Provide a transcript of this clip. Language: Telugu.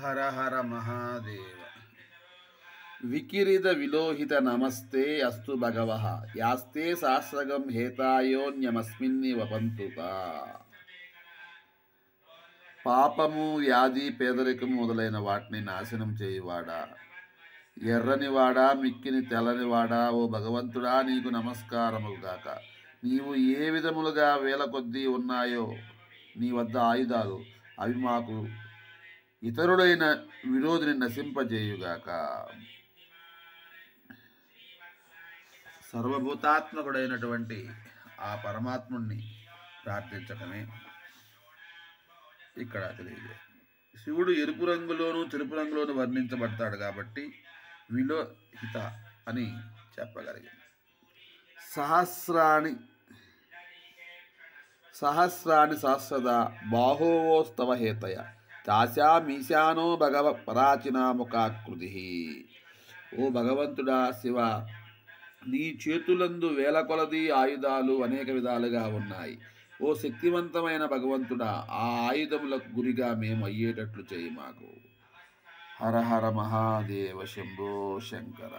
హర హర మహాదేవ. వికిరిత విలోహిత నమస్తే అస్తు భగవః యాస్తే సహస్రగం హేతాయోన్యమస్మిన్ని వపంతుత. పాపము, వ్యాధి, పేదరికము మొదలైన వాటిని నాశనం చేయువాడా, ఎర్రనివాడా, మిక్కిని తెల్లనివాడా, ఓ భగవంతుడా నీకు నమస్కారముగాక. నీవు ఏ విధములుగా వేల కొద్దీ ఉన్నాయో నీ వద్ద ఆయుధాలు, అవి మాకు ఇతరుడైన విరోధిని నశింపజేయుగాక. సర్వభూతాత్మకుడైనటువంటి ఆ పరమాత్ముణ్ణి ప్రార్థించటమే ఇక్కడ తెలియజేస్తుంది. శివుడు ఎరుపు రంగులోను తెలుపు రంగులోను వర్ణించబడతాడు కాబట్టి విలోహిత అని చెప్పగలిగింది. సహస్రాణి సహస్రద బాహోస్తవ హేతయ చాశామీశానో భగవ పరాచినాముఖాకృతి. ఓ భగవంతుడా శివ, నీ చేతులందు వేల కొలది ఆయుధాలు అనేక విధాలుగా ఉన్నాయి. ఓ శక్తివంతమైన భగవంతుడా, ఆ ఆయుధములకు గురిగా మేము అయ్యేటట్లు చేయి మాకు. హర హర మహాదేవ శంభో శంకర.